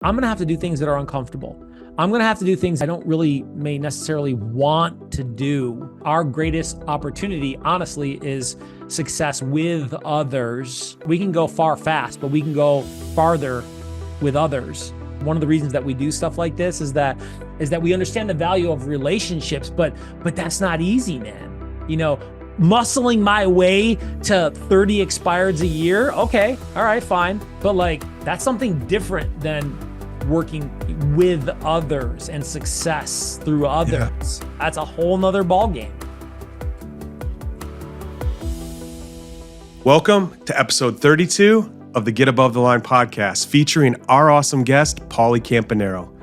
I'm going to have to do things that are uncomfortable. I'm going to have to do things I don't really may necessarily want to do. Our greatest opportunity, honestly, is success with others. We can go far fast, but we can go farther with others. One of the reasons that we do stuff like this is that we understand the value of relationships, but that's not easy, man. You know, muscling my way to 30 expireds a year. Okay. All right, fine. But like, that's something different than working with others and success through others. Yeah. That's a whole nother ballgame. Welcome to episode 32 of the Get Above the Line podcast, featuring our awesome guest, Pauly Campanaro.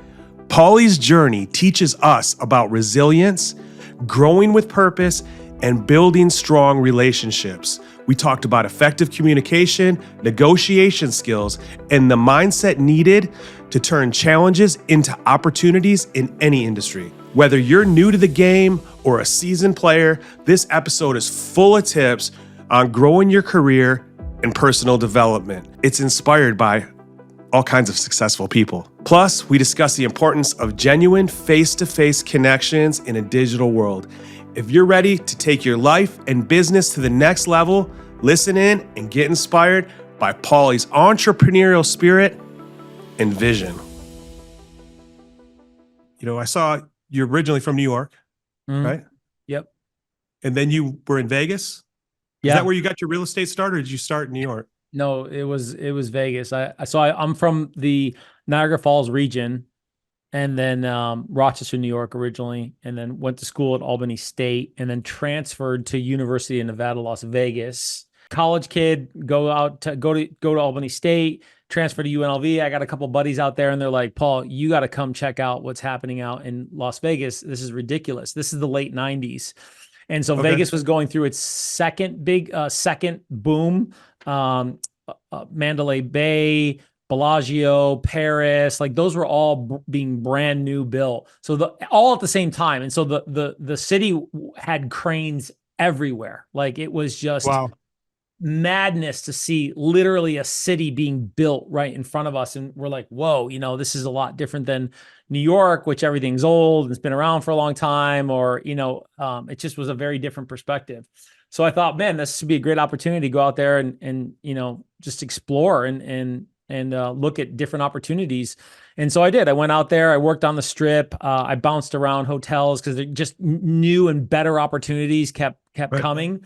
Pauly's journey teaches us about resilience, growing with purpose, and building strong relationships. We talked about effective communication, negotiation skills, and the mindset needed to turn challenges into opportunities in any industry. Whether you're new to the game or a seasoned player, this episode is full of tips on growing your career and personal development. It's inspired by all kinds of successful people. Plus, we discuss the importance of genuine face-to-face connections in a digital world. If you're ready to take your life and business to the next level, listen in and get inspired by Pauly's entrepreneurial spirit and vision. You know, I saw you're originally from New York, right? Yep. And then you were in Vegas? Yeah. Is that where you got your real estate start, or did you start in New York? No, it was Vegas. I'm from the Niagara Falls region, and then Rochester, New York originally, and then went to school at Albany State, and then transferred to University of Nevada, Las Vegas. College kid, go to Albany State, transfer to UNLV. I got a couple buddies out there, and they're like, "Paul, you got to come check out what's happening out in Las Vegas. This is ridiculous. This is the late 90s." And so Vegas was going through its second boom. Mandalay Bay, Bellagio, Paris, like those were all being brand new built. So all at the same time. And so the city had cranes everywhere. Like it was just madness to see literally a city being built right in front of us. And we're like, whoa, you know, this is a lot different than New York, which everything's old and it's been around for a long time, or, you know, it just was a very different perspective. So I thought, man, this would be a great opportunity to go out there and you know, just explore and look at different opportunities. And so I did. I went out there. I worked on the Strip. I bounced around hotels because just new and better opportunities kept coming.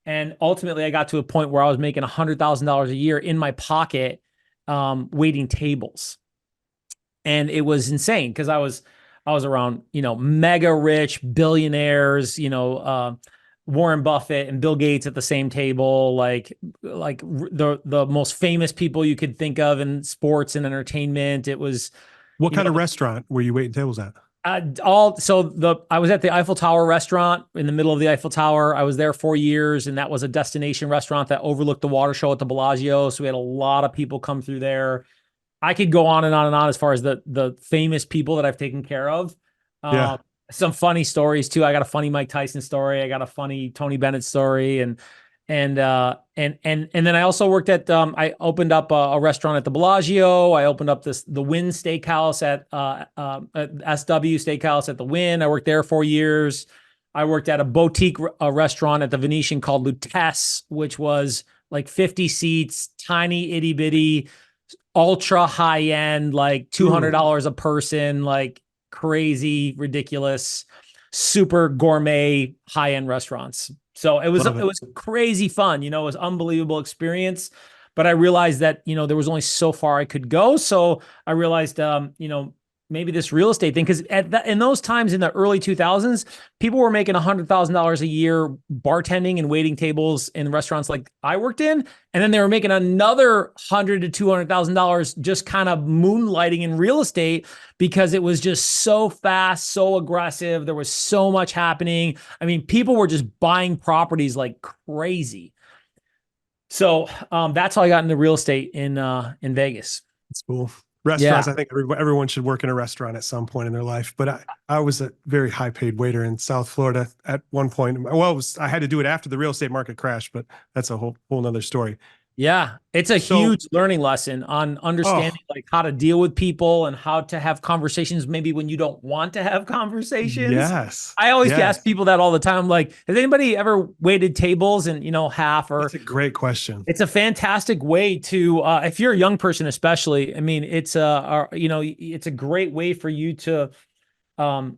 And ultimately, I got to a point where I was making $100,000 a year in my pocket, waiting tables, and it was insane because I was around, you know, mega rich billionaires, you know, Warren Buffett and Bill Gates at the same table, like the most famous people you could think of in sports and entertainment. It was. What kind of restaurant were you waiting tables at? I was at the Eiffel Tower restaurant in the middle of the Eiffel Tower. I was there 4 years, and that was a destination restaurant that overlooked the water show at the Bellagio. So we had a lot of people come through there. I could go on and on and on as far as the famous people that I've taken care of. Some funny stories too. I got a funny Mike Tyson story. I got a funny Tony Bennett story, and then I also worked at. I opened up a restaurant at the Bellagio. I opened up the Wynn Steakhouse at SW Steakhouse at the Wynn. I worked there 4 years. I worked at a boutique restaurant at the Venetian called Lutece, which was like 50 seats, tiny itty bitty, ultra high end, like $200 a person, like crazy, ridiculous, super gourmet, high end restaurants. So it was crazy fun. You know, it was unbelievable experience. But I realized that, you know, there was only so far I could go. So I realized, you know, maybe this real estate thing, because in those times in the early 2000s, people were making $100,000 a year bartending and waiting tables in restaurants like I worked in. And then they were making another $100,000 to $200,000 just kind of moonlighting in real estate because it was just so fast, so aggressive. There was so much happening. I mean, people were just buying properties like crazy. So that's how I got into real estate in Vegas. That's cool. Restaurants, yeah. I think everyone should work in a restaurant at some point in their life. But I was a very high paid waiter in South Florida at one point. Well, I had to do it after the real estate market crashed, but that's a whole nother story. Yeah, it's a So, huge learning lesson on oh, understanding like how to deal with people and how to have conversations maybe when you don't want to have conversations. yes. I always ask Yes. people that all the time. Like, has anybody ever waited tables and half or That's a great question. it's a fantastic way to if you're a young person especially, I mean, it's a great way for you to um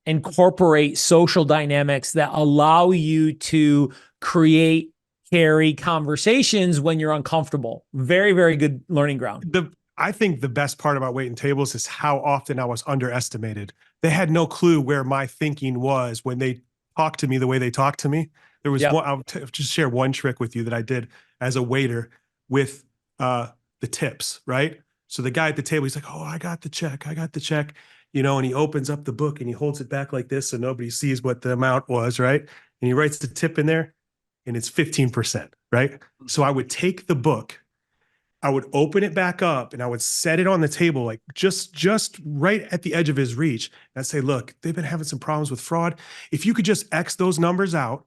incorporate social dynamics that allow you to create, carry conversations when you're uncomfortable. Very, very good learning ground. I think the best part about waiting tables is how often I was underestimated. They had no clue where my thinking was when they talked to me the way they talked to me. There was Yep. one, just share one trick with you that I did as a waiter with the tips, right? So the guy at the table, he's like, "Oh, I got the check. I got the check." And he opens up the book and he holds it back like this so nobody sees what the amount was, right? And he writes the tip in there and it's 15%, right? So I would take the book, I would open it back up and I would set it on the table, like just right at the edge of his reach. And I'd say, "Look, they've been having some problems with fraud. If you could just X those numbers out,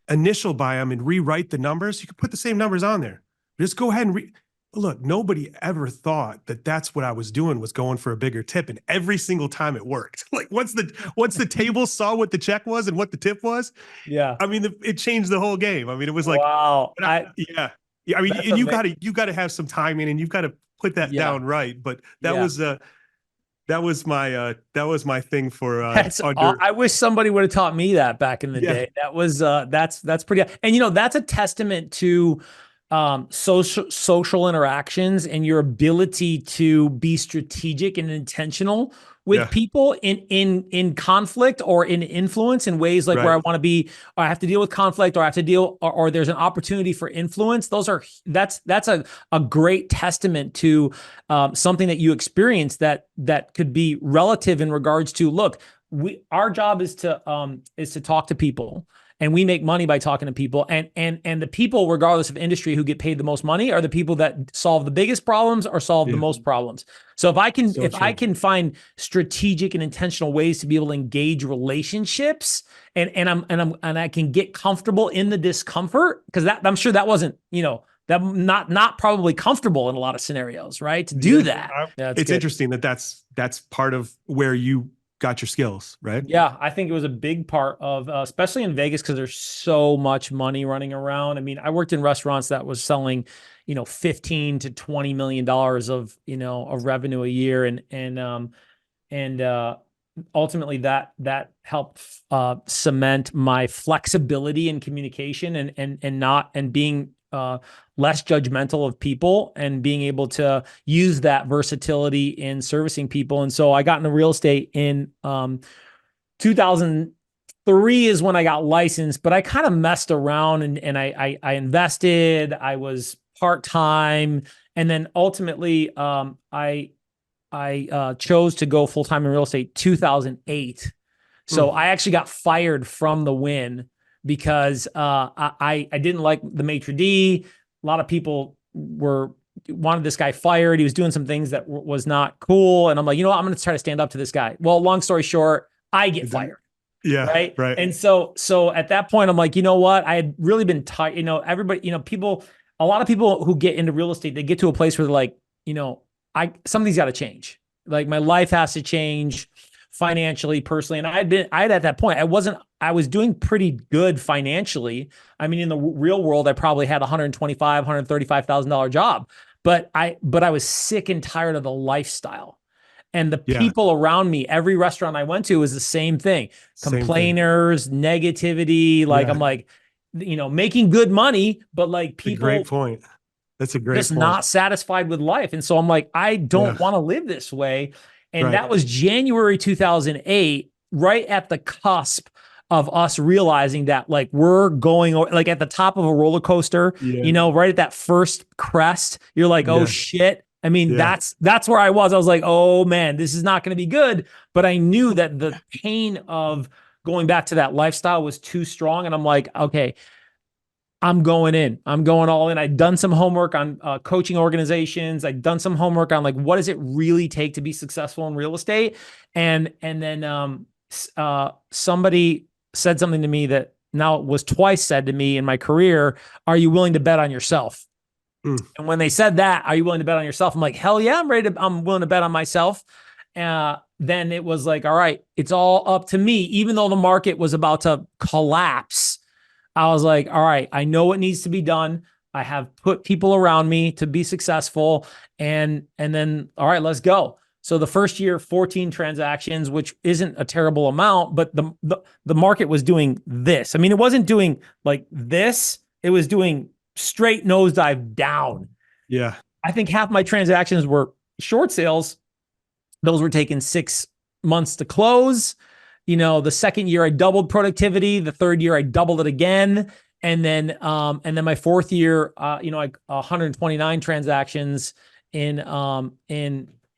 initial by them and rewrite the numbers, you could put the same numbers on there. Just go ahead and look, nobody ever thought that that's what I was doing, was going for a bigger tip. And every single time it worked. Like once the table saw what the check was and what the tip was, Yeah. I mean, it changed the whole game. I mean, it was like, Wow. yeah, yeah. I mean, That's and amazing. you got to have some timing, and you've got to put that Yeah. down right. But Yeah. that was my thing for I wish somebody would have taught me that back in the yeah, day. That's pretty, and that's a testament to social interactions and your ability to be strategic and intentional with yeah, people in conflict or in influence in ways like where I right, want to be, or I have to deal with conflict, or I have to deal, or there's an opportunity for influence. That's a great testament to something that you experience that could be relative in regards to, look, our job is to talk to people, and we make money by talking to people, and the people, regardless of industry, who get paid the most money are the people that solve the biggest problems or solve the yeah, most problems. So if I can so if I true. can find strategic and intentional ways to be able to engage relationships, and I can get comfortable in the discomfort, because that, I'm sure that wasn't, that not probably comfortable in a lot of scenarios, right? To do Yeah, that. Yeah, it's it's good. interesting that that's part of where you got your skills, right? Yeah, I think it was a big part of, especially in Vegas, because there's so much money running around. I mean, I worked in restaurants that was selling, 15 to $20 million of revenue a year, and ultimately that helped cement my flexibility in communication, and being less judgmental of people, and being able to use that versatility in servicing people. And so I got into real estate in 2003 is when I got licensed, but I kind of messed around, and I invested. I was part-time, and then ultimately I chose to go full time in real estate 2008. So Mm, I actually got fired from the Win because I didn't like the maitre d'. A lot of people wanted this guy fired. He was doing some things that was not cool, and I'm like, I'm going to try to stand up to this guy. Well, long story short, I get it didn't. fired. Yeah, Right. right. And so at that point, I'm like, you know what? I had really been tired. Everybody, people, a lot of people who get into real estate, they get to a place where they're like, something's got to change. Like, my life has to change financially, personally. And I had at that point, I was doing pretty good financially. I mean, in the real world, I probably had $135,000 job, but I was sick and tired of the lifestyle. And the Yeah, people around me, every restaurant I went to was the same thing. same thing. Complainers, negativity. Like, Yeah, I'm like, making good money, but like it's a great people point. That's a great just point. not satisfied with life. And so I'm like, I Yeah, don't want to live this way. And right. that was January 2008, right at the cusp of us realizing that, like, we're going, like, at the top of a roller coaster, Yeah, right at that first crest, you're like, oh yeah, shit. I mean, yeah. that's where I was. I was like, oh man, this is not going to be good. But I knew that the pain of going back to that lifestyle was too strong. And I'm like, okay, I'm going in. I'm going all in. I'd done some homework on coaching organizations. I'd done some homework on, like, what does it really take to be successful in real estate? And then somebody said something to me that now was twice said to me in my career. Are you willing to bet on yourself? Mm. And when they said that, are you willing to bet on yourself? I'm like, hell yeah, I'm willing to bet on myself. Then it was like, all right, it's all up to me. Even though the market was about to collapse, I was like, all right, I know what needs to be done. I have put people around me to be successful. And then, all right, let's go. So the first year, 14 transactions, which isn't a terrible amount, but the market was doing this. I mean, it wasn't doing like this. It was doing straight nosedive down. Yeah. I think half my transactions were short sales. Those were taking 6 months to close. The second year I doubled productivity. The third year I doubled it again. And then my fourth year, 129 transactions for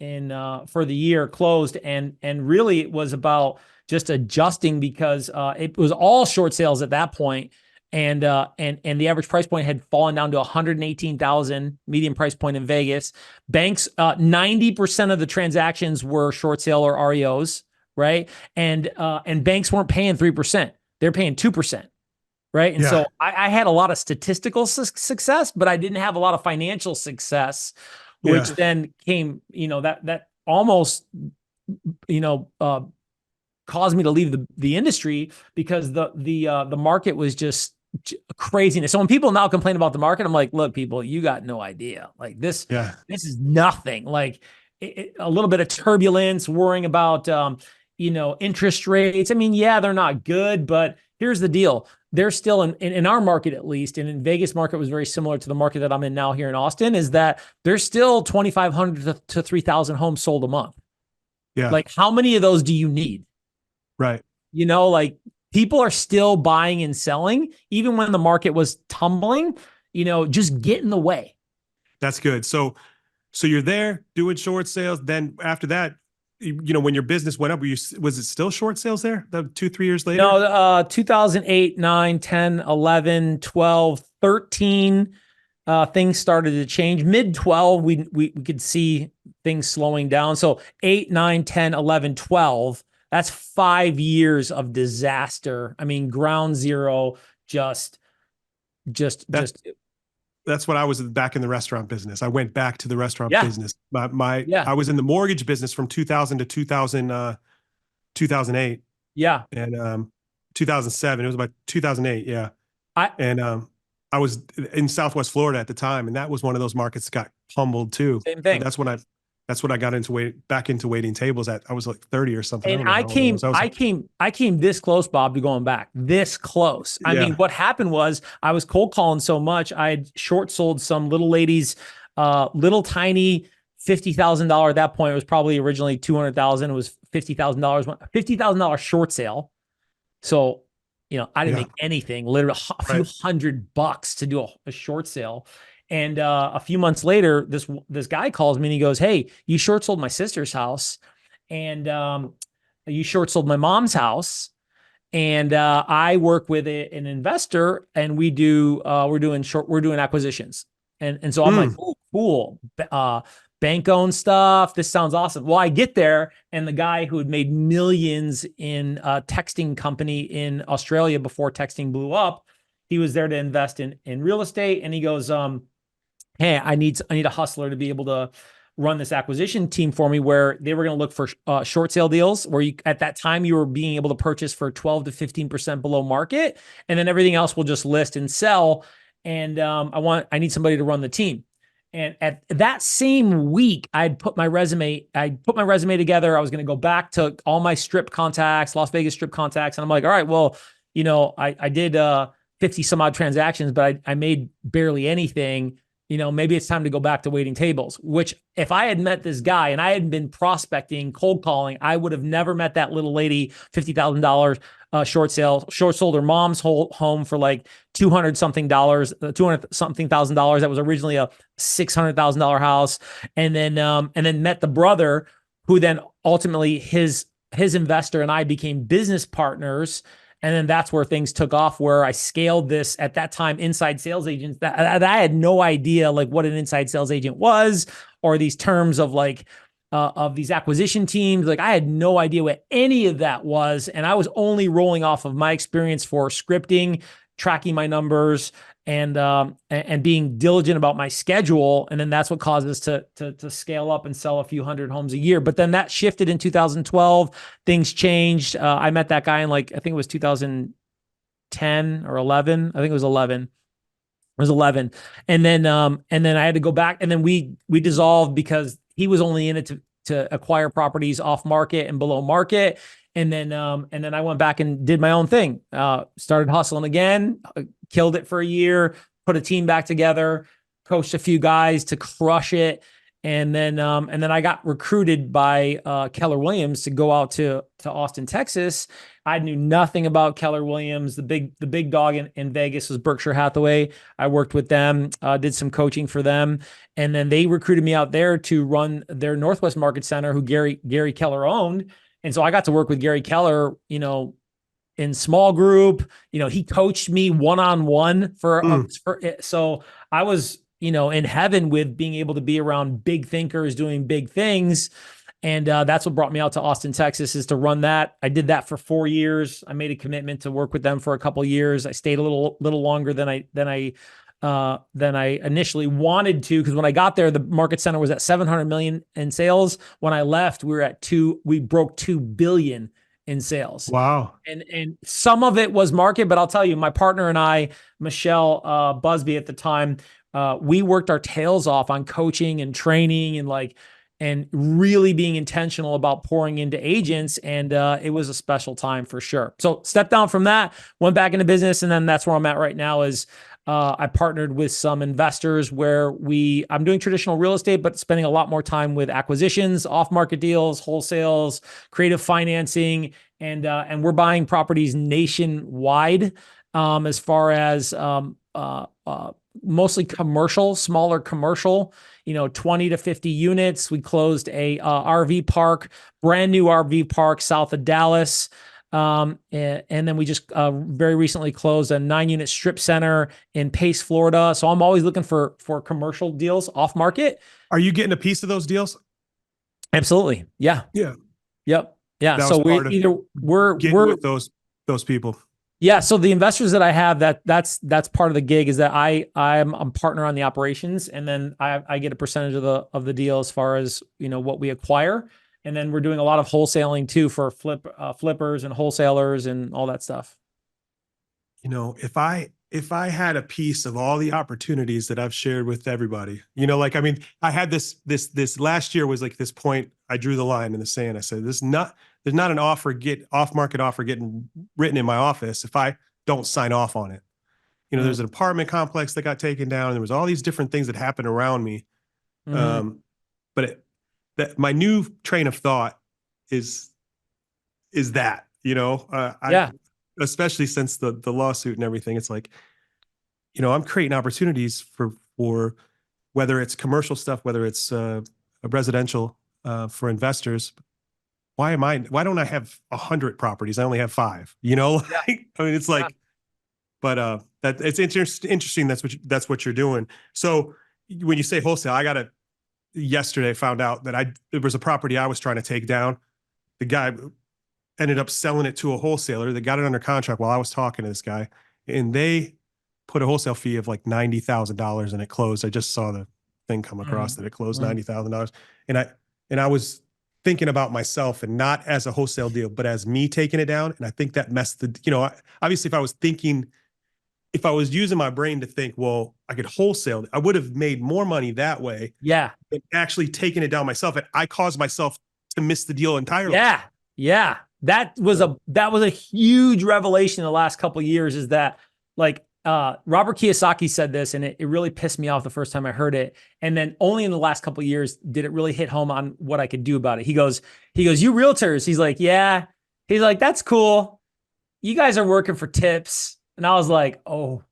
the year closed. And really it was about just adjusting because it was all short sales at that point. And the average price point had fallen down to 118,000, median price point in Vegas. Banks, 90% of the transactions were short sale or REOs, right? And banks weren't paying 3%; they're paying 2%, right? And Yeah. so I had a lot of statistical success, but I didn't have a lot of financial success, which Yeah. then came, that almost, caused me to leave the industry because the market was just craziness. So when people now complain about the market, I'm like, look, people, you got no idea. Like this Yeah. is nothing. Like a little bit of turbulence, worrying about interest rates. I mean, yeah, they're not good, but here's the deal. They're still in our market, at least, and in Vegas market was very similar to the market that I'm in now here in Austin, is that there's still 2,500 to 3,000 homes sold a month. Yeah. Like, how many of those do you need? Right. Like people are still buying and selling, even when the market was tumbling, just get in the way. That's good. So you're there doing short sales. Then after that, when your business went up, was it still short sales there? The 2-3 years later? No, 2008, 9, 10, 11, 12, 13, things started to change. Mid 12, we could see things slowing down. So 8, 9, 10, 11, 12, that's 5 years of disaster. I mean, ground zero, just. That's what I was back in the restaurant business. I went back to the restaurant Yeah. business. Yeah. I was in the mortgage business from 2000 to 2008. Yeah. And 2007. It was about 2008. Yeah. I was in Southwest Florida at the time, and that was one of those markets that got pummeled too. Same thing. So that's when I got back into waiting tables at, I was like 30 or something. And I came this close, Bob, to going back this close. I mean, what happened was I was cold calling so much. I had short sold some little ladies, little tiny $50,000 at that point. It was probably originally 200,000. It was $50,000, $50,000 short sale. So, I didn't make anything, literally a few $100 to do a short sale. And a few months later, this guy calls me and he goes, "Hey, you short sold my sister's house, and you short sold my mom's house, and I work with an investor, and we're doing acquisitions." And so I'm like, "Oh, cool, bank owned stuff. This sounds awesome." Well, I get there, and the guy who had made millions in a texting company in Australia before texting blew up, he was there to invest in real estate, and he goes, "Hey, I need a hustler to be able to run this acquisition team for me," where they were going to look for short sale deals where at that time you were being able to purchase for 12 to 15% below market. And then everything else will just list and sell. And I need somebody to run the team. And at that same week, I put my resume together. I was going to go back to all my strip contacts, Las Vegas strip contacts. And I'm like, all right, well, I did 50 some odd transactions, but I made barely anything. Maybe it's time to go back to waiting tables, which if I had met this guy and I had been prospecting, cold calling, I would have never met that little lady, $50,000 short sold her mom's whole home for like $200 something thousand dollars. That was originally a $600,000 house. And then met the brother who then ultimately his investor and I became business partners. And then that's where things took off, where I scaled this at that time, inside sales agents that I had no idea like what an inside sales agent was, or these terms of like, of these acquisition teams. Like I had no idea what any of that was. And I was only rolling off of my experience for scripting, tracking my numbers and being diligent about my schedule. And then that's what caused us to scale up and sell a few hundred homes a year. But then that shifted in 2012. Things changed. I met that guy in I think it was 2010 or 11. I think it was 11. It was 11. And then I had to go back, and then we dissolved because he was only in it to acquire properties off market and below market. And then I went back and did my own thing. Started hustling again, killed it for a year, put a team back together, coached a few guys to crush it. And then I got recruited by Keller Williams to go out to Austin, Texas. I knew nothing about Keller Williams. The big dog in Vegas was Berkshire Hathaway. I worked with them, did some coaching for them, and then they recruited me out there to run their Northwest Market Center, who Gary Keller owned. And so I got to work with Gary Keller, in small group. He coached me one-on-one so I was, in heaven with being able to be around big thinkers doing big things. And that's what brought me out to Austin, Texas, is to run that. I did that for 4 years. I made a commitment to work with them for a couple of years. I stayed a little longer than I initially wanted to, because when I got there, the market center was at 700 million in sales. When I left, we broke 2 billion in sales. Wow. And some of it was market, but I'll tell you, my partner and I, Michelle Busby at the time, we worked our tails off on coaching and training and really being intentional about pouring into agents. And it was a special time for sure. So stepped down from that, went back into business. And then that's where I'm at right now is I partnered with some investors where I'm doing traditional real estate, but spending a lot more time with acquisitions, off-market deals, wholesales, creative financing, and we're buying properties nationwide, as far as mostly commercial, smaller commercial, 20 to 50 units. We closed a RV park, brand new RV park south of Dallas. And then we just very recently closed a 9-unit strip center in Pace, Florida. So I'm always looking for commercial deals off market. Are you getting a piece of those deals? Absolutely. Yeah. Yeah. Yep. Yeah. That So we're getting with those people. Yeah. So the investors that I have, that's part of the gig, is that I'm a partner on the operations, and then I get a percentage of the deal as far as, what we acquire. And then we're doing a lot of wholesaling too for flippers and wholesalers and all that stuff. If I had a piece of all the opportunities that I've shared with everybody, I had this last year was like this point. I drew the line in the sand. I said, there's not an off-market offer getting written in my office if I don't sign off on it. There's an apartment complex that got taken down, and there was all these different things that happened around me. But that my new train of thought is that, especially since the lawsuit and everything, it's like, I'm creating opportunities for whether it's commercial stuff, whether it's a residential for investors. Why don't I have 100 properties? I only have 5, it's like, but that it's interesting. That's what you're doing. So when you say wholesale, yesterday found out that there was a property I was trying to take down. The guy ended up selling it to a wholesaler that got it under contract while I was talking to this guy, and they put a wholesale fee of like $90,000, and it closed. I just saw the thing come across that it closed $90,000. And I was thinking about myself, and not as a wholesale deal, but as me taking it down. And I think that messed obviously if I was using my brain to think, well, I could wholesale, I would have made more money that way. Yeah. Than actually taking it down myself. And I caused myself to miss the deal entirely. Yeah. Yeah. That was a huge revelation in the last couple of years, is that Robert Kiyosaki said this, and it really pissed me off the first time I heard it. And then only in the last couple of years did it really hit home on what I could do about it. He goes, you realtors. He's like, yeah. He's like, that's cool. You guys are working for tips. And I was like, oh,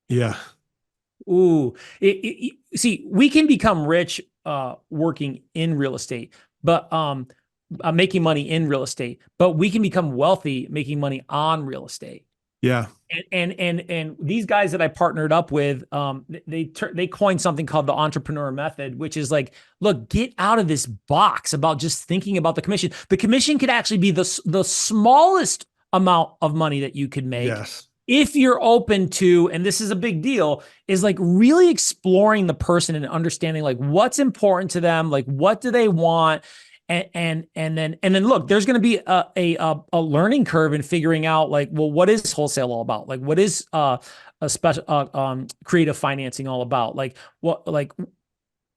yeah. Ooh, see, we can become rich working in real estate, but making money in real estate, but we can become wealthy making money on real estate. Yeah. And these guys that I partnered up with, they coined something called the entrepreneur method, which is like, look, get out of this box about just thinking about the commission. The commission could actually be the smallest amount of money that you could make. Yes. if you're open to, and this is a big deal, is like really exploring the person and understanding like what's important to them, like what do they want, and then look, there's going to be a learning curve in figuring out like, well, what is wholesale all about? Like, what is a special creative financing all about?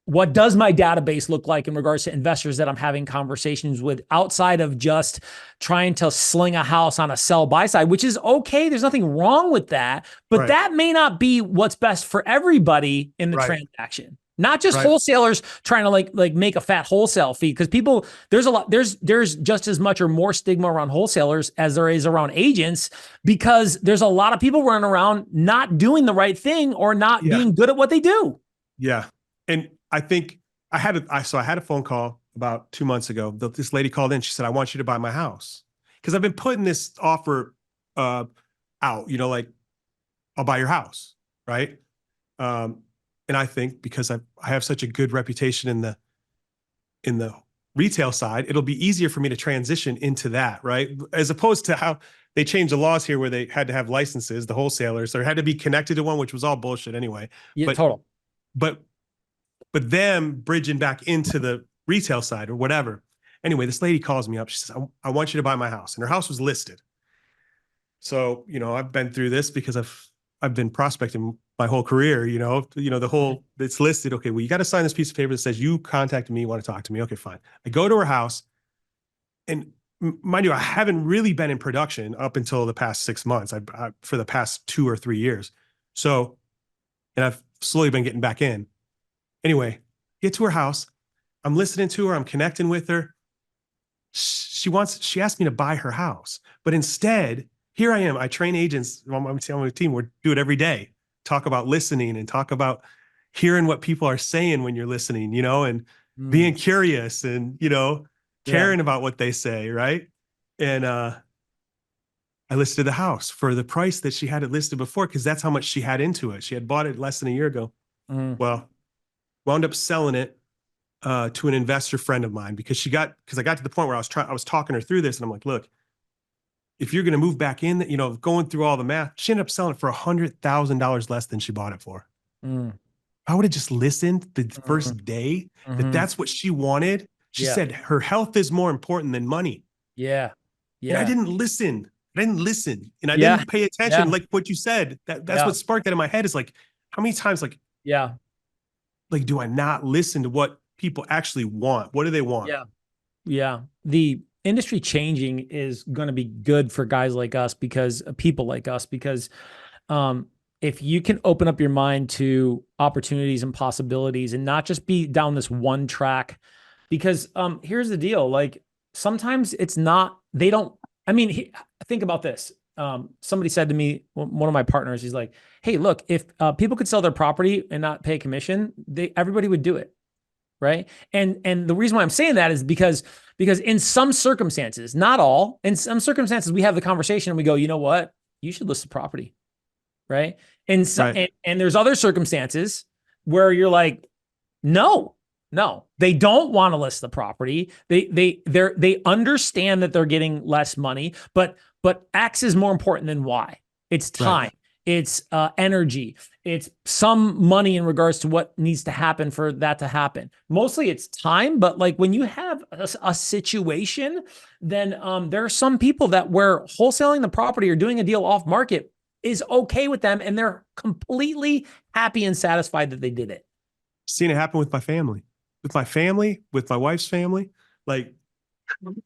What does my database look like in regards to investors that I'm having conversations with outside of just trying to sling a house on a sell buy side, which is okay. There's nothing wrong with that, but that may not be what's best for everybody in the transaction. Not just wholesalers trying to like make a fat wholesale fee, because people, there's just as much or more stigma around wholesalers as there is around agents, because there's a lot of people running around not doing the right thing or not being good at what they do. Yeah. And I think I had a phone call about 2 months ago. This lady called in. She said, I want you to buy my house. Because I've been putting this offer out, like, I'll buy your house. Right. And I think because I have such a good reputation in the retail side, it'll be easier for me to transition into that. Right. As opposed to how they changed the laws here where they had to have licenses, the wholesalers, there had to be connected to one, which was all bullshit anyway. Yeah, total. But them bridging back into the retail side or whatever. Anyway, this lady calls me up. She says, I want you to buy my house. And her house was listed. So, I've been through this because I've been prospecting my whole career, it's listed. Okay, well, you got to sign this piece of paper that says you contacted me, you want to talk to me. Okay, fine. I go to her house, and mind you, I haven't really been in production up until the past 6 months. I for the past 2 or 3 years. So, and I've slowly been getting back in. Anyway, get to her house. I'm listening to her. I'm connecting with her. She asked me to buy her house, but instead, here I am. I train agents on my team. We do it every day. Talk about listening and talk about hearing what people are saying when you're listening, and being curious and, caring about what they say. Right. And, I listed the house for the price that she had it listed before, because that's how much she had into it. She had bought it less than a year ago. Well, wound up selling it to an investor friend of mine because I got to the point where I was talking her through this, and I'm like, look, if you're going to move back in, going through all the math, she ended up selling it for $100,000 less than she bought it for. I would have just listened the first day that's what she wanted. She said her health is more important than money. Yeah. And I didn't listen. And I didn't pay attention. Like what you said, that's what sparked that in my head, is like, how many times, like, do I not listen to what people actually want? What do they want? Yeah. The industry changing is going to be good for guys like us, because people like us, because if you can open up your mind to opportunities and possibilities and not just be down this one track, because here's the deal. Like, sometimes it's not, think about this. Somebody said to me, one of my partners, he's like, hey, look, if people could sell their property and not pay a commission, everybody would do it. Right. And the reason why I'm saying that is because in some circumstances, not all, in some circumstances, we have the conversation and we go, you know what, you should list the property. Right. And there's other circumstances where you're like, no, they don't want to list the property. They understand that they're getting less money, but X is more important than Y. It's time. Right. It's energy. It's some money in regards to what needs to happen for that to happen. Mostly it's time, but like when you have a situation, then there are some people that where wholesaling the property or doing a deal off market is okay with them, and they're completely happy and satisfied that they did it. Seen it happen with my family, with my wife's family, like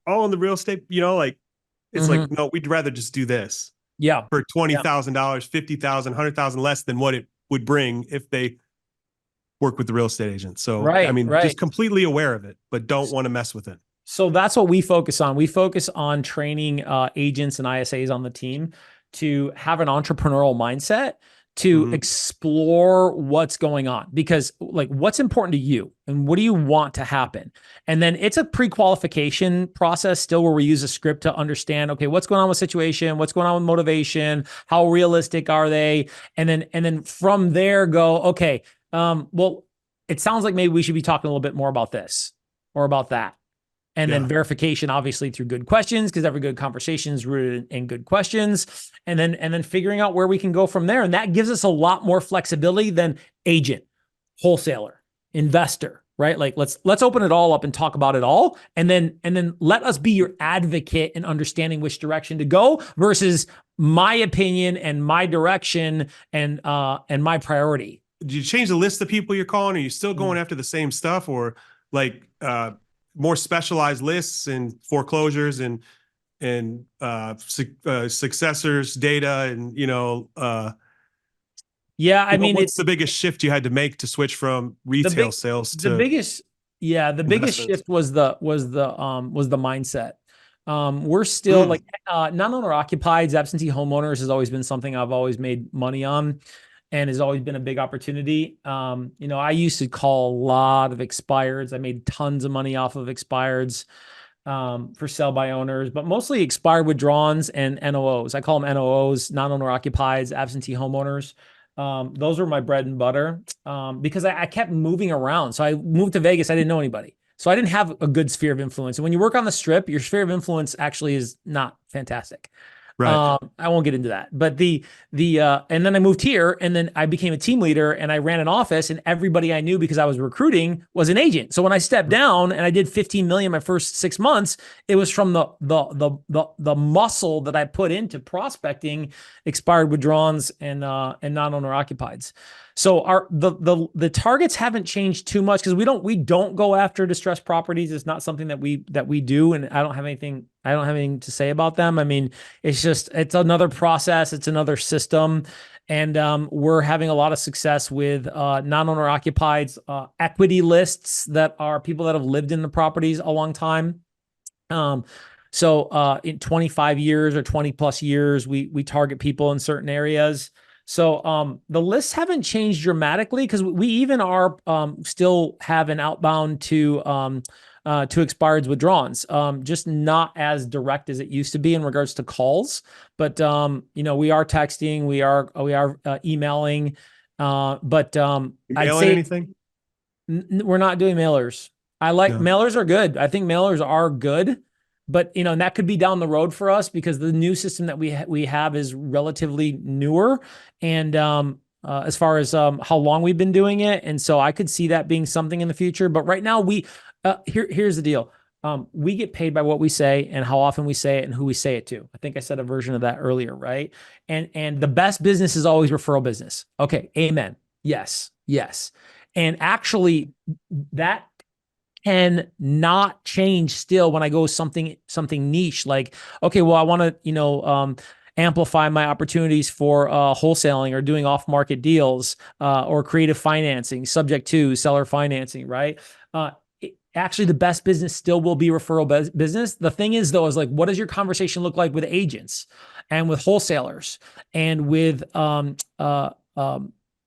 all in the real estate, it's like, no, we'd rather just do this. Yeah. For $20,000, $50,000, $100,000 less than what it would bring if they work with the real estate agent. So, just completely aware of it, but don't want to mess with it. So that's what we focus on. We focus on training agents and ISAs on the team to have an entrepreneurial mindset, to explore what's going on, because like what's important to you and what do you want to happen? And then it's a pre-qualification process still, where we use a script to understand, okay, what's going on with situation, what's going on with motivation, how realistic are they? And then from there go, okay, well, it sounds like maybe we should be talking a little bit more about this or about that. And then Yeah. verification, obviously, through good questions, because every good conversation is rooted in good questions. And then figuring out where we can go from there. And that gives us a lot more flexibility than agent, wholesaler, investor, right? Like let's open it all up and talk about it all. And then let us be your advocate in understanding which direction to go versus my opinion and my direction and my priority. Did you change the list of people you're calling? Are you still going after the same stuff, or like more specialized lists and foreclosures and successors data and Yeah, I mean, what's the biggest shift you had to make to switch from retail sales the to biggest shift was the mindset. We're still like non-owner occupied, absentee homeowners has always been something I've always made money on and has always been a big opportunity. I used to call a lot of expireds. I made tons of money off of expireds for sell by owners, but mostly expired withdrawals and NOOs. I call them NOOs, non-owner occupied, absentee homeowners. Those were my bread and butter because I kept moving around. So I moved to Vegas. I didn't know anybody. So I didn't have a good sphere of influence. And when you work on the strip, your sphere of influence actually is not fantastic. right? I won't get into that, but and then I moved here and then I became a team leader and I ran an office and everybody I knew because I was recruiting was an agent. So when I stepped down and I did 15 million my first 6 months, it was from the muscle that I put into prospecting expired withdrawals and non-owner occupieds. So the targets haven't changed too much because we don't go after distressed properties. It's not something that we do, and I don't have anything to say about them. I mean, it's another process, it's another system, and we're having a lot of success with non-owner occupieds, equity lists that are people that have lived in the properties a long time. So in 25 years or 20 plus years, we target people in certain areas. So the lists haven't changed dramatically because we even are still have an outbound to expireds withdrawals, just not as direct as it used to be in regards to calls. But we are texting, we are emailing, but I'd say anything? we're not doing mailers. Mailers are good. I think mailers are good. But and that could be down the road for us because the new system that we have is relatively newer, and as far as how long we've been doing it, and so I could see that being something in the future. But right now, here's the deal: we get paid by what we say and how often we say it and who we say it to. I think I said a version of that earlier, right? And the best business is always referral business. Okay, amen. Yes, and actually that can not change still when I go something niche like, okay, well, I want to, amplify my opportunities for wholesaling or doing off-market deals or creative financing, subject to seller financing, right? Actually, the best business still will be referral business. The thing is, though, is like, what does your conversation look like with agents and with wholesalers and with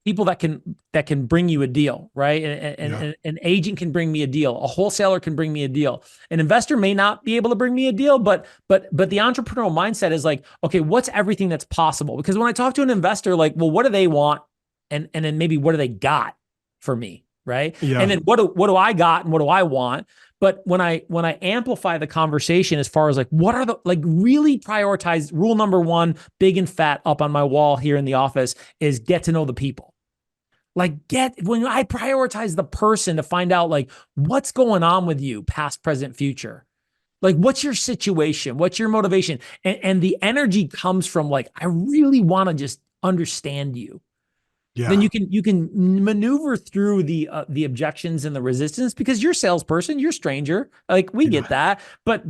people that can bring you a deal, right? And an agent can bring me a deal. A wholesaler can bring me a deal. An investor may not be able to bring me a deal, but the entrepreneurial mindset is like, okay, what's everything that's possible? Because when I talk to an investor, like, well, what do they want? And then maybe what do they got for me, right? Yeah. And then what do I got and what do I want? But when I amplify the conversation as far as like, what are the, like, really prioritize rule number one, big and fat up on my wall here in the office is get to know the people. Like when I prioritize the person to find out like what's going on with you, past, present, future. Like, what's your situation? What's your motivation? And the energy comes from like, I really want to just understand you. Yeah. Then you can maneuver through the objections and the resistance because you're a salesperson, you're a stranger. Like we get that, but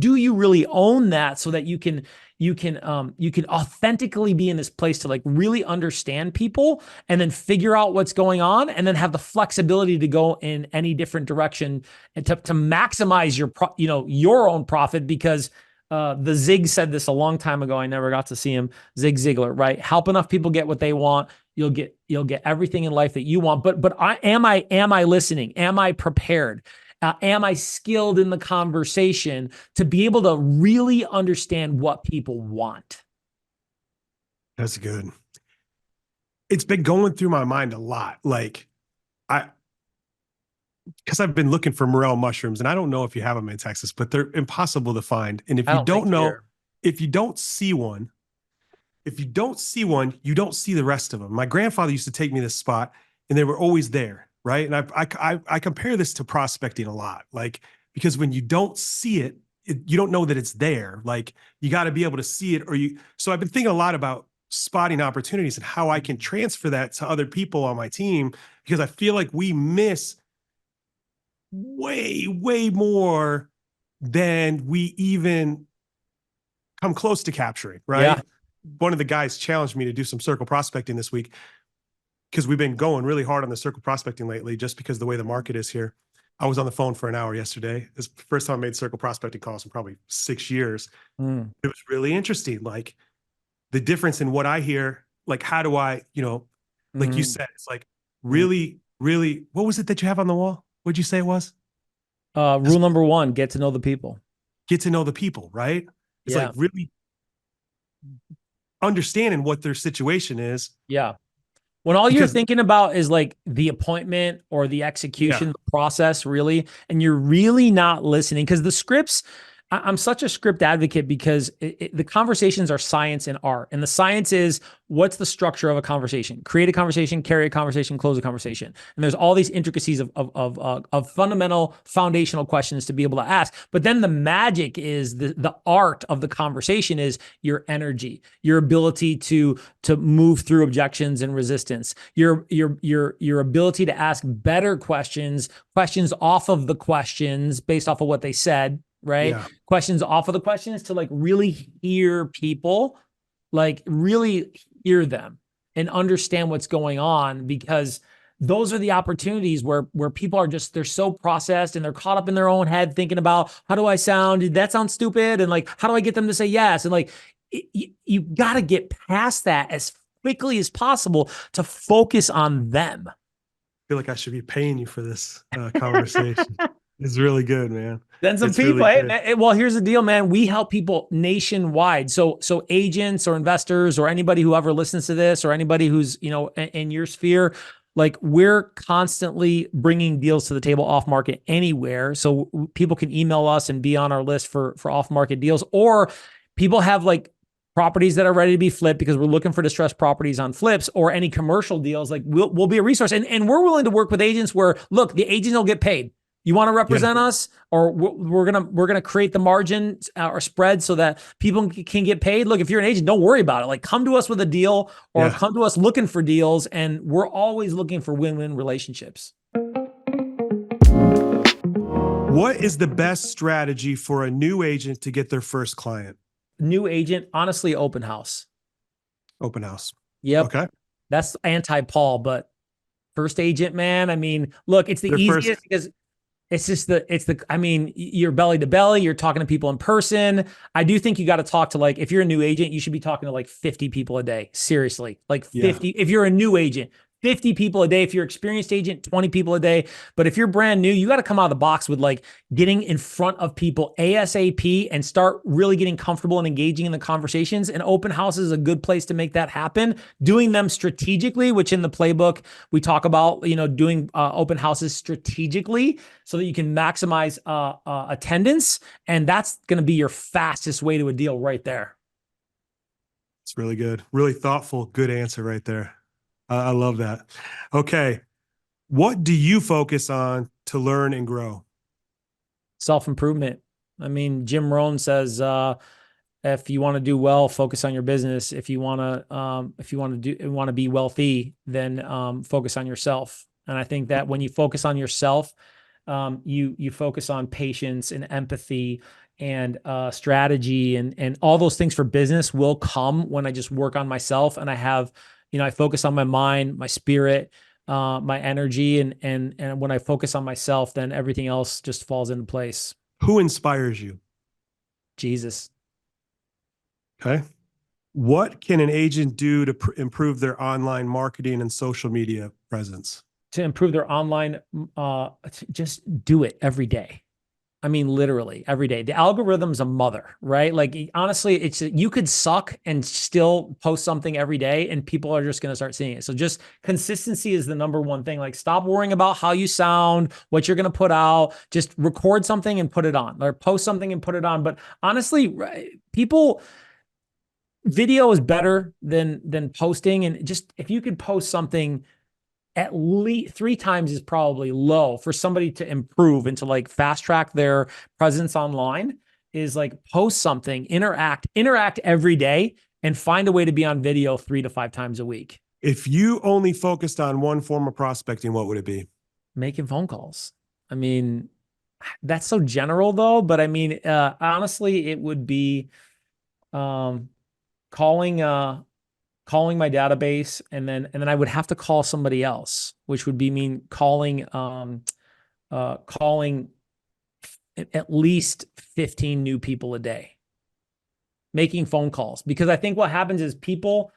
do you really own that so that you can authentically be in this place to like really understand people and then figure out what's going on and then have the flexibility to go in any different direction and to maximize your own profit because the Zig said this a long time ago. I never got to see him. Zig Ziglar, right? Help enough people get what they want. You'll get everything in life that you want. But am I listening? Am I prepared? Am I skilled in the conversation to be able to really understand what people want? That's good. It's been going through my mind a lot. Like because I've been looking for morel mushrooms, and I don't know if you have them in Texas, but they're impossible to find. And if I you don't think don't so know, here. if you don't see one, you don't see the rest of them. My grandfather used to take me to this spot, and they were always there, right? And I compare this to prospecting a lot, like because when you don't see it, you don't know that it's there. Like you got to be able to see it, or you. So I've been thinking a lot about spotting opportunities and how I can transfer that to other people on my team because I feel like we miss way more than we even come close to capturing, Yeah. right? One of the guys challenged me to do some circle prospecting this week because we've been going really hard on the circle prospecting lately just because the way the market is here. I was on the phone for an hour yesterday. It's the first time I made circle prospecting calls in probably 6 years. Mm, It was really interesting. Like the difference in what I hear, like how do I, like you mm, said, it's like mm. really, what was it that you have on the wall? What'd you say it was? Rule Just number one, get to know the people. get to know the people, right? It's like Yeah. really understanding what their situation is Yeah. When all you're because thinking about is like the appointment or the yeah, execution the process, really, and you're really not listening because the scripts, I'm such a script advocate because the conversations are science and art. And the science is what's the structure of a conversation? Create a conversation, carry a conversation, close a conversation. And there's all these intricacies of fundamental foundational questions to be able to ask. But then the magic is the art of the conversation is your energy, your ability to move through objections and resistance, your ability to ask better questions off of the questions based off of what they said, right? yeah, Questions off of the questions to like really hear people, like really hear them and understand what's going on because those are the opportunities where people are just they're so processed and they're caught up in their own head thinking about how do I sound? Did that sound stupid? And like how do I get them to say yes? And like you got to get past that as quickly as possible to focus on them. feel like I should be paying you for this conversation. It's really good, man. Then some It's really people, hey good. man, well, here's the deal, man. We help people nationwide. So agents or investors or anybody who ever listens to this or anybody who's, in your sphere, like we're constantly bringing deals to the table off market anywhere. So people can email us and be on our list for off market deals, or people have like properties that are ready to be flipped because we're looking for distressed properties on flips or any commercial deals. Like we'll be a resource and we're willing to work with agents where look, the agent will get paid. You want to Yeah, represent us, or we're gonna create the margin or spread so that people can get paid. Look, if you're an agent, don't worry about it. Like, come to us with a deal, or yeah. come to us looking for deals, and we're always looking for win-win relationships. What is the best strategy for a new agent to get their first client? New agent, honestly, open house. Open house. Yep, Okay. that's anti-Paul, but first agent, man. I mean, look, it's the Their first. easiest because I mean, you're belly to belly, you're talking to people in person. I do think you got to talk to like, if you're a new agent, you should be talking to like 50 people a day. Seriously, like Yeah. 50. If you're a new agent, 50 people a day. If you're an experienced agent, 20 people a day. But if you're brand new, you got to come out of the box with like getting in front of people ASAP and start really getting comfortable and engaging in the conversations. And open house is a good place to make that happen. Doing them strategically, which in the playbook we talk about, doing open houses strategically so that you can maximize attendance. And that's going to be your fastest way to a deal right there. It's really good. Really thoughtful. Good answer right there. I love that. Okay. What do you focus on to learn and grow? Self-improvement. I mean, Jim Rohn says, if you want to do well, focus on your business. If you want to be wealthy, then focus on yourself. And I think that when you focus on yourself, you focus on patience and empathy and strategy and all those things for business will come when I just work on myself and I have, I focus on my mind, my spirit, my energy, and when I focus on myself, then everything else just falls into place. Who inspires you? Jesus. Okay. What can an agent do to improve their online marketing and social media presence? To improve their online, just do it every day. I mean, literally every day. The algorithm's a mother, right? Like honestly, it's you could suck and still post something every day and people are just going to start seeing it. So just consistency is the number one thing. Like stop worrying about how you sound, what you're going to put out, just record something and put it on or post something and put it on. But honestly, people video is better than posting, and just if you could post something at least 3 times is probably low for somebody to improve and to like fast track their presence online is like post something, interact every day and find a way to be on video 3 to 5 times a week. If you only focused on one form of prospecting, what would it be? Making phone calls. I mean, that's so general though, but I mean, honestly, it would be calling my database and then I would have to call somebody else, which would be mean calling calling at least 15 new people a day, making phone calls. Because I think what happens is people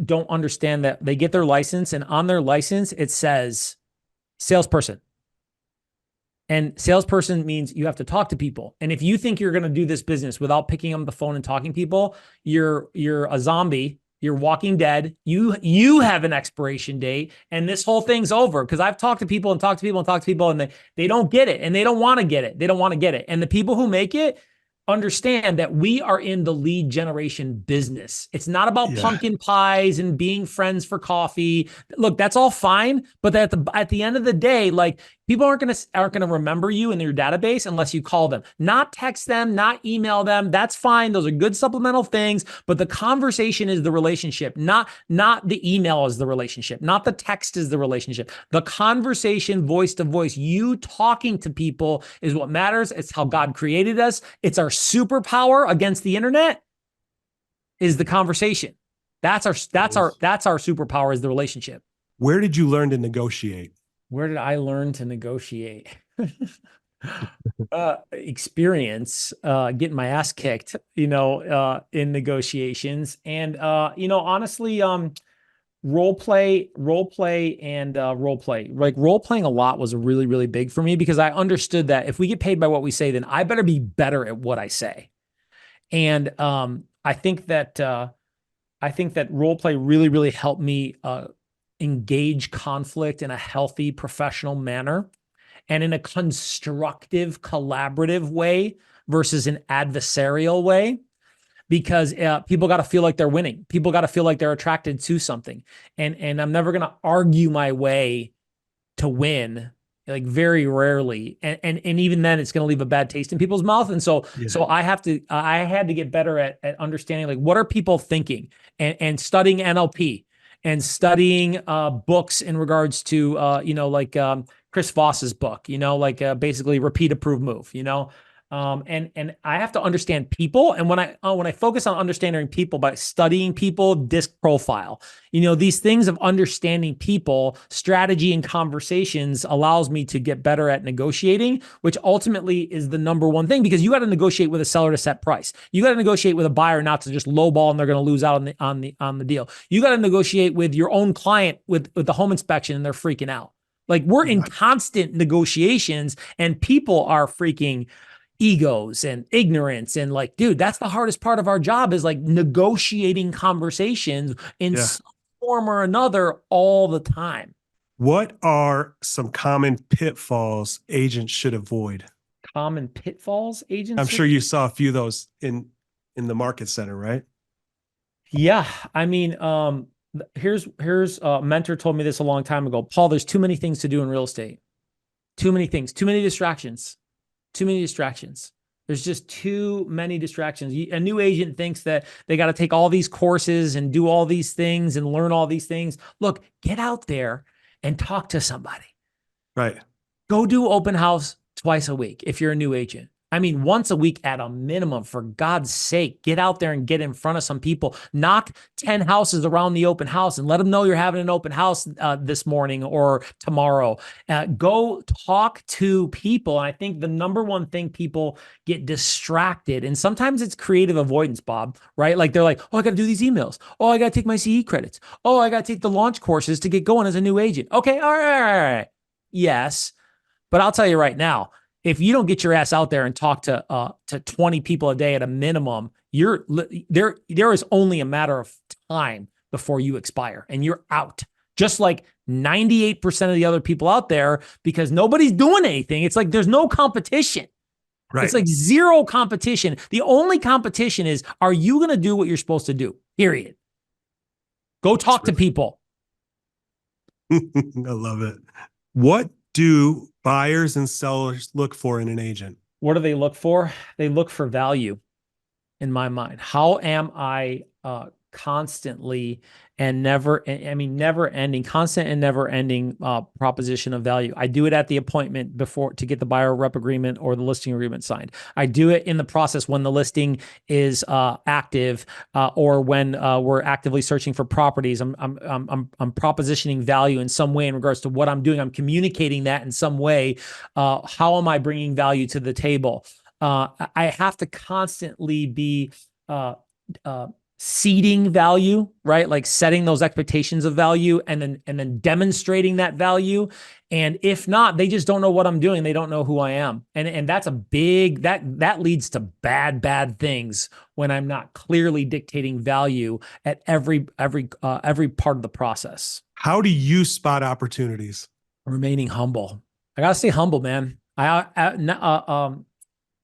don't understand that they get their license and on their license it says salesperson. And salesperson means you have to talk to people. And if you think you're going to do this business without picking up the phone and talking to people, you're a zombie. You're walking dead. You have an expiration date and this whole thing's over. Because I've talked to people and talked to people and talked to people and they don't get it and they don't want to get it. They don't want to get it. And the people who make it understand that we are in the lead generation business. It's not about pumpkin pies and being friends for coffee. Look, that's all fine, but at the end of the day, like people aren't going to remember you in your database unless you call them, not text them, not email them. That's fine. Those are good supplemental things, but the conversation is the relationship, not the email is the relationship, not the text is the relationship. The conversation, voice to voice, you talking to people is what matters. It's how God created us. It's our superpower against the internet is the conversation. That's our superpower is the relationship. Where did you learn to negotiate? Where did I learn to negotiate? Experience, getting my ass kicked, in negotiations. And, honestly, role play. Like role playing a lot was really, really big for me because I understood that if we get paid by what we say, then I better be better at what I say. And I think that role play really, really helped me engage conflict in a healthy, professional manner and in a constructive, collaborative way versus an adversarial way. Because people got to feel like they're winning. People got to feel like they're attracted to something. And I'm never going to argue my way to win, like very rarely. And even then it's going to leave a bad taste in people's mouth. And so I had to get better at understanding like what are people thinking and studying NLP and studying books in regards to Chris Voss's book, basically repeat, approve, move, and I have to understand people. And when I focus on understanding people by studying people, disc profile, these things of understanding people, strategy and conversations allows me to get better at negotiating, which ultimately is the number one thing, because you got to negotiate with a seller to set price. You got to negotiate with a buyer not to just lowball and they're going to lose out on the deal. You got to negotiate with your own client with the home inspection and they're freaking out. Like we're in constant negotiations and people are freaking egos and ignorance. And like, dude, that's the hardest part of our job is like negotiating conversations in some form or another all the time. What are some common pitfalls agents should avoid? Common pitfalls agents? I'm sure you saw a few of those in the market center, right? Yeah. I mean, here's a mentor told me this a long time ago. Paul, there's too many things to do in real estate. Too many things, too many distractions. Too many distractions. There's just too many distractions. A new agent thinks that they got to take all these courses and do all these things and learn all these things. Look, get out there and talk to somebody. Right. Go do open house twice a week if you're a new agent. I mean, once a week at a minimum, for God's sake, get out there and get in front of some people. Knock 10 houses around the open house and let them know you're having an open house this morning or tomorrow. Go talk to people. And I think the number one thing people get distracted, and sometimes it's creative avoidance, Bob, right? Like they're like, oh, I got to do these emails. Oh, I got to take my CE credits. Oh, I got to take the launch courses to get going as a new agent. Okay, all right. Yes. But I'll tell you right now, if you don't get your ass out there and talk to 20 people a day at a minimum, there is only a matter of time before you expire and you're out. Just like 98% of the other people out there, because nobody's doing anything. It's like there's no competition. Right. It's like zero competition. The only competition is, are you going to do what you're supposed to do? Period. Go talk to people. I love it. What do buyers and sellers look for in an agent? What do they look for? They look for value, in my mind. How am I constantly and never ending, constant and never ending proposition of value? I do it at the appointment before to get the buyer rep agreement or the listing agreement signed. I do it in the process when the listing is active or when we're actively searching for properties. I'm propositioning value in some way in regards to what I'm doing. I'm communicating that in some way. How am I bringing value to the table? I have to constantly be seeding value, right? Like setting those expectations of value and then demonstrating that value. And if not, they just don't know what I'm doing. They don't know who I am. And that's a big, that leads to bad things when I'm not clearly dictating value at every part of the process. How do you spot opportunities? Remaining humble. I gotta stay humble, man.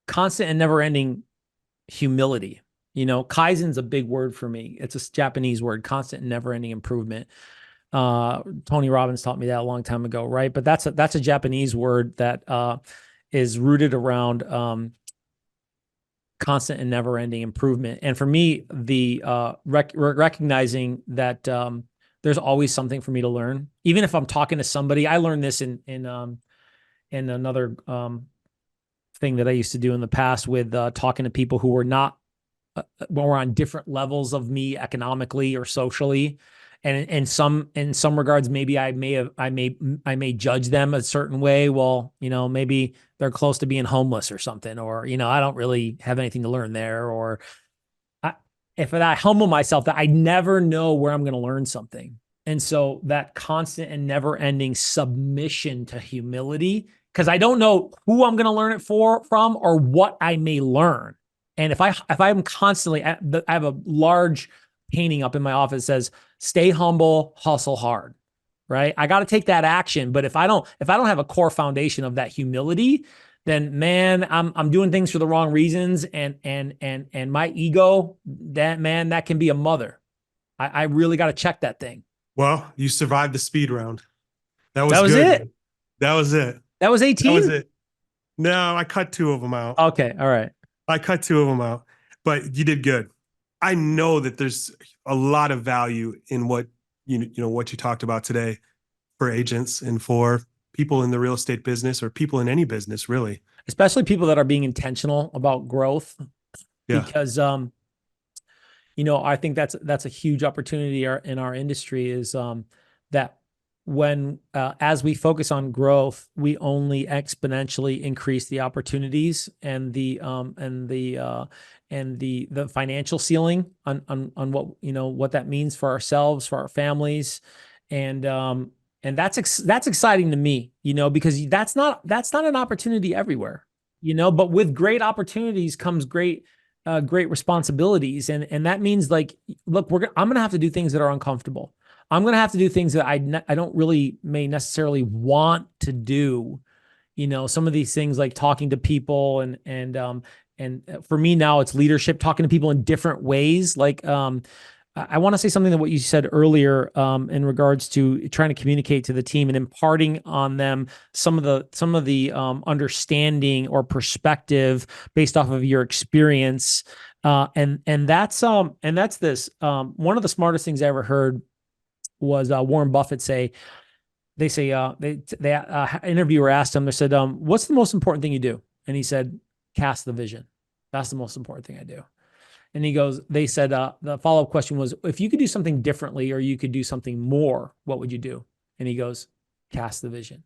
Constant and never ending humility. Kaizen's a big word for me. It's a Japanese word, constant and never ending improvement. Tony Robbins taught me that a long time ago, right? But that's a Japanese word that is rooted around constant and never ending improvement. And for me, the recognizing that there's always something for me to learn. Even if I'm talking to somebody, I learned this in another thing that I used to do in the past with talking to people who were not when we're on different levels of me economically or socially. And in some regards, maybe I may judge them a certain way. Well, maybe they're close to being homeless or something, or, I don't really have anything to learn there. Or if I humble myself, that I never know where I'm going to learn something. And so that constant and never ending submission to humility, because I don't know who I'm going to learn it from or what I may learn. And if I'm constantly, I have a large painting up in my office that says, stay humble, hustle hard, right? I got to take that action. But if I don't have a core foundation of that humility, then man, I'm doing things for the wrong reasons. And my ego, that can be a mother. I really got to check that thing. Well, you survived the speed round. That was good. It. That was it. That was 18? That was it. No, I cut 2 of them out. Okay. All right. I cut 2 of them out, but you did good. I know that there's a lot of value in what what you talked about today for agents and for people in the real estate business or people in any business, really. Especially people that are being intentional about growth. Yeah. Because I think that's a huge opportunity in our industry is that when as we focus on growth, we only exponentially increase the opportunities and the financial ceiling on what what that means for ourselves, for our families, and that's exciting to me, because that's not an opportunity everywhere, but with great opportunities comes great responsibilities, and that means, like, look, I'm gonna have to do things that are uncomfortable. I'm going to have to do things that I don't really may necessarily want to do. Some of these things like talking to people and for me now it's leadership, talking to people in different ways. Like, I want to say something that what you said earlier in regards to trying to communicate to the team and imparting on them some of the understanding or perspective based off of your experience. And that's this, one of the smartest things I ever heard was Warren Buffett say, interviewer asked him, they said, what's the most important thing you do? And he said, cast the vision. That's the most important thing I do. And they said, the follow-up question was, if you could do something differently or you could do something more, what would you do? And he goes, cast the vision.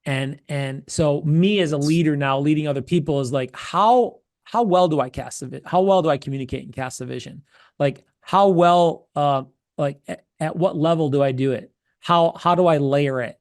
And so me as a leader now leading other people is like, how well do I cast the vision? How well do I communicate and cast the vision? Like how well, at what level do I do it? How do I layer it?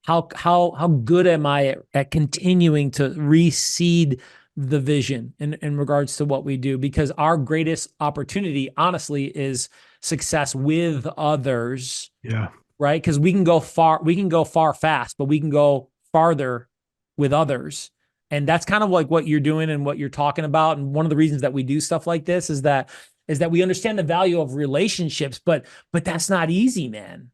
how good am I at continuing to reseed the vision in regards to what we do? Because our greatest opportunity, honestly, is success with others, Yeah. right? Because we can go far fast, but we can go farther with others. And that's kind of like what you're doing and what you're talking about. And one of the reasons that we do stuff like this is that we understand the value of relationships, but that's not easy, man.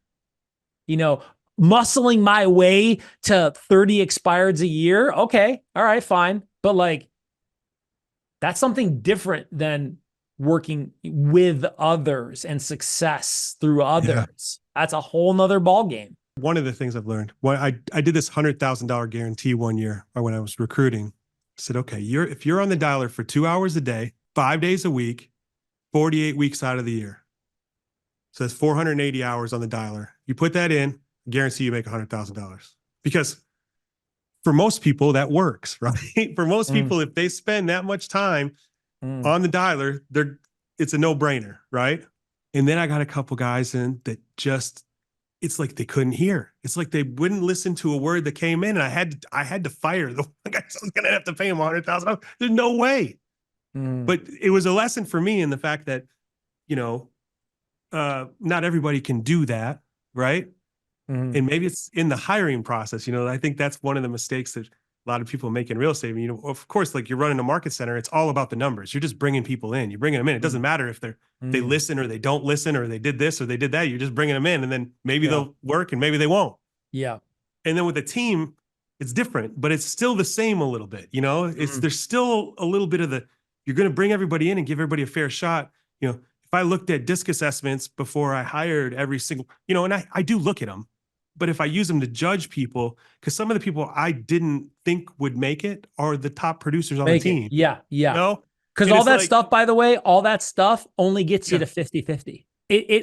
You know, muscling my way to 30 expireds a year. Okay. All right, fine. But like, that's something different than working with others and success through Yeah. others. That's a whole nother ball game. One of the things I've learned, when I did this $100,000 guarantee one year, or when I was recruiting, I said, okay, if you're on the dialer for 2 hours a day, 5 days a week, 48 weeks out of the year. So that's 480 hours on the dialer. You put that in, guarantee you make $100,000. Because for most people, that works, right? For most people, if they spend that much time on the dialer, it's a no-brainer, right? And then I got a couple guys in that just, it's like they couldn't hear. It's like they wouldn't listen to a word that came in, and I had to fire the guys. I was gonna have to pay him $100,000. There's no way. But it was a lesson for me in the fact that, you know, not everybody can do that, right? And maybe it's in the hiring process. You know, I think that's one of the mistakes that a lot of people make in real estate. You know, of course, like you're running a market center, it's all about the numbers. You're just bringing people in. You're bringing them in. It doesn't matter if they listen or they don't listen or they did this or they did that. You're just bringing them in, and then maybe they'll work and maybe they won't. Yeah. And then with a team, it's different, but it's still the same a little bit. You know, there's still a little bit of you're going to bring everybody in and give everybody a fair shot. You know, if I looked at disc assessments before I hired every single, you know, and I do look at them, but if I use them to judge people, because some of the people I didn't think would make it are the top producers on the team. Yeah. Yeah. You know? Because all that stuff, by the way, all that stuff only gets you to 50-50.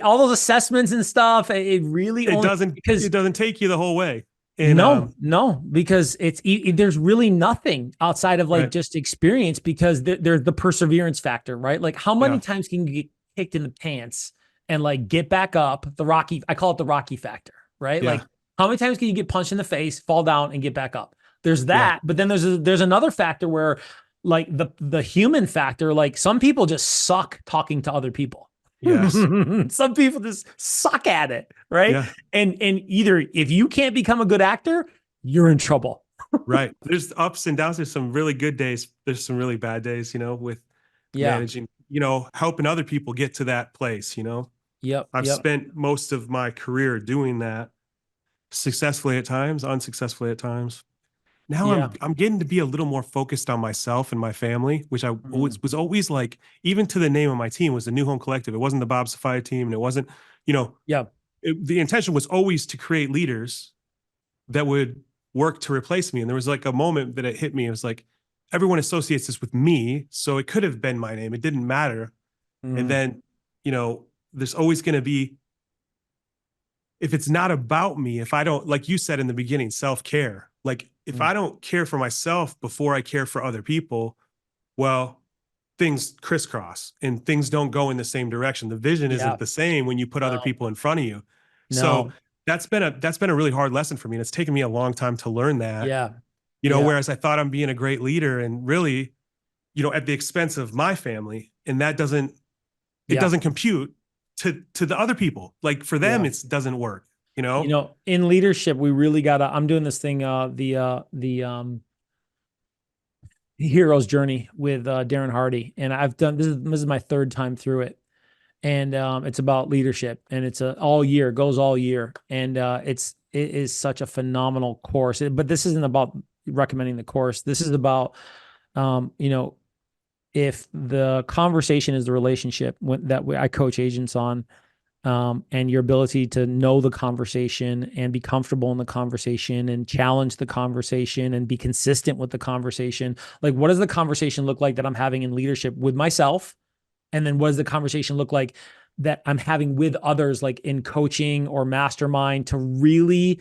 All those assessments and stuff, it really doesn't take you the whole way. And, no, because there's really nothing outside of like just experience, because there's the perseverance factor, right? Like how many times can you get kicked in the pants and like get back up? I call it the Rocky factor, right? Like how many times can you get punched in the face, fall down, and get back up? There's that, but then there's another factor where like the human factor, like some people just suck talking to other people. Yes. Some people just suck at it, right? Yeah. And either if you can't become a good actor, you're in trouble. Right. There's ups and downs. There's some really good days. There's some really bad days, you know, with managing, you know, helping other people get to that place, you know. I've spent most of my career doing that, successfully at times, unsuccessfully at times. Now I'm getting to be a little more focused on myself and my family, which I was always like, even to the name of my team was the New Home Collective. It wasn't the Bob Sophiea team, and it wasn't, you know, the intention was always to create leaders that would work to replace me. And there was like a moment that it hit me. It was like, everyone associates this with me, so it could have been my name. It didn't matter. And then, you know, there's always going to be, if it's not about me, if I don't, like you said in the beginning, self-care, like if I don't care for myself before I care for other people, well, things crisscross and things don't go in the same direction. The vision isn't the same when you put other people in front of you. So that's been a really hard lesson for me. And it's taken me a long time to learn that. You know, whereas I thought I'm being a great leader, and really, you know, at the expense of my family, and that doesn't compute to the other people. Like for them, it doesn't work. You know, in leadership, we really I'm doing this thing, the hero's journey with Darren Hardy, and I've done this is my third time through it, and it's about leadership, and it's goes all year, and it is such a phenomenal course. But this isn't about recommending the course. This is about you know, if the conversation is the relationship that I coach agents on, and your ability to know the conversation and be comfortable in the conversation and challenge the conversation and be consistent with the conversation. Like, what does the conversation look like that I'm having in leadership with myself? And then what does the conversation look like that I'm having with others, like in coaching or mastermind, to really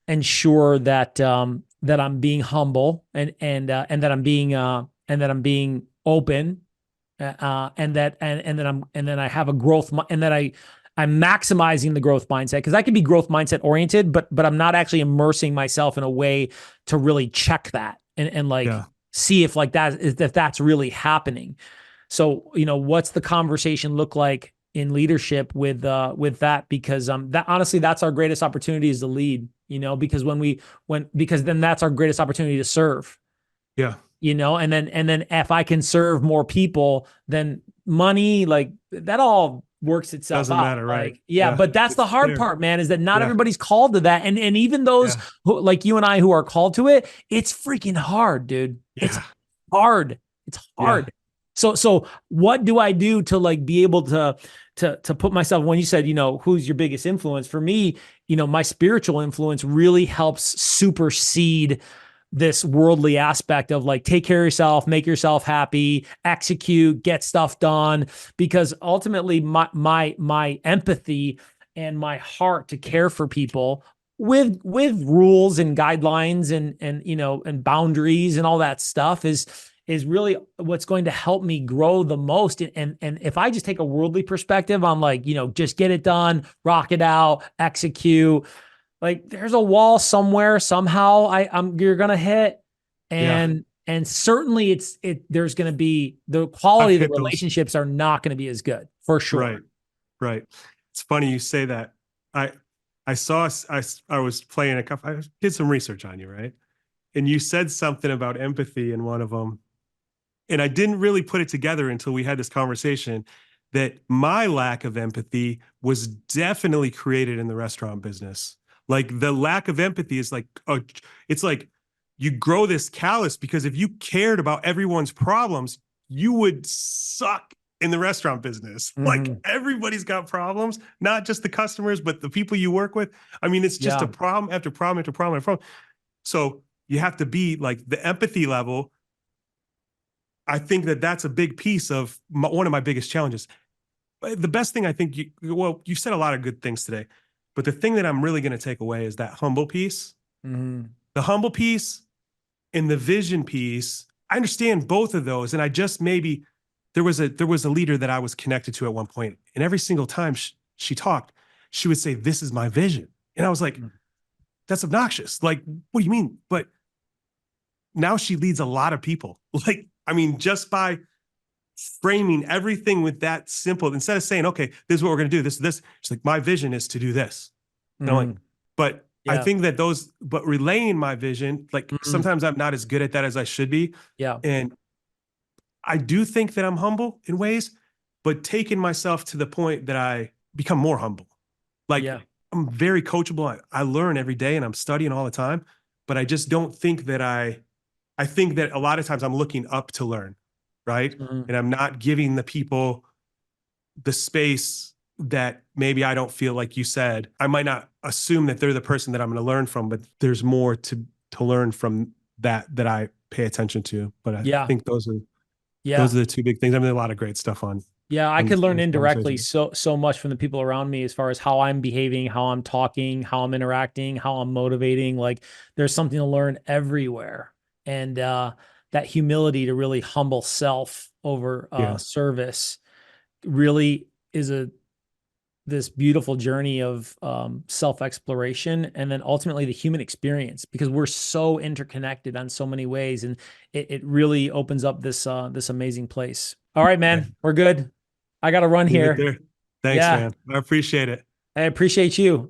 ensure that, that I'm being humble and that I'm being open, and that I have a growth, and that I'm maximizing the growth mindset, because I can be growth mindset oriented, but I'm not actually immersing myself in a way to really check that and like Yeah. see if like that is, if that's really happening. So, what's the conversation look like in leadership with that? Because that honestly, that's our greatest opportunity, is to lead, because because then that's our greatest opportunity to serve, Yeah. and then if I can serve more people, then money, like that all works itself Doesn't out. matter, right? Like, yeah, Yeah. but that's the It's hard there. part, man, is that not Yeah. everybody's called to that. And even those Yeah. who, like you and I, who are called to it, it's freaking hard, dude. It's Yeah. hard. It's Yeah. hard. So what do I do to like be able to put myself, when you said, who's your biggest influence? For me, my spiritual influence really helps supersede this worldly aspect of like, take care of yourself, make yourself happy, execute, get stuff done. Because ultimately my empathy and my heart to care for people with rules and guidelines and boundaries and all that stuff is really what's going to help me grow the most. And if I just take a worldly perspective on like, just get it done, rock it out, execute, like there's a wall somewhere, somehow you're gonna hit. Yeah. And certainly there's gonna be, the quality I've of the hit those. relationships are not gonna be as good, for sure. Right. Right. It's funny you say that. I I saw I was playing a couple. I did some research on you, right? And you said something about empathy in one of them, and I didn't really put it together until we had this conversation. That my lack of empathy was definitely created in the restaurant business. Like the lack of empathy is like, it's like you grow this callus because if you cared about everyone's problems, you would suck in the restaurant business. Like Mhm. everybody's got problems, not just the customers, but the people you work with. I mean, it's just a Yeah. problem after problem after problem after problem. So you have to be like the empathy level. I think that that's a big piece of one of my biggest challenges. The best thing I think you said a lot of good things today, but the thing that I'm really going to take away is that humble piece. Mhm. The humble piece and the vision piece. I understand both of those, and I just maybe there was a leader that I was connected to at one point, and every single time she talked, she would say, "This is my vision," and I was like, Mhm. "That's obnoxious." Like, what do you mean? But now she leads a lot of people. Like, I mean, just by framing everything with that simple, instead of saying, okay, this is what we're going to do, this, she's like, my vision is to do this. And I'm like, Mhm. but I Yeah. think that but relaying my vision, like Mhm. sometimes I'm not as good at that as I should be. Yeah. And I do think that I'm humble in ways, but taking myself to the point that I become more humble. Like Yeah. I'm very coachable. I learn every day and I'm studying all the time, but I just don't think that I think that a lot of times I'm looking up to learn, right? Mhm. And I'm not giving the people the space that maybe I don't feel, like you said. I might not assume that they're the person that I'm going to learn from, but there's more to learn from that I pay attention to. But I Yeah. think those Yeah. are the two big things. I mean, a lot of great stuff Yeah, I on could this, learn this indirectly conversation. so much from the people around me, as far as how I'm behaving, how I'm talking, how I'm interacting, how I'm motivating. Like there's something to learn everywhere. And that humility to really humble self over Yeah, service really is a this beautiful journey of self-exploration, and then ultimately the human experience, because we're so interconnected on so many ways, and it really opens up this amazing place. All right, yeah. man, we're good. I got to run Leave it here. there. Thanks, Yeah, man. I appreciate it. I appreciate you.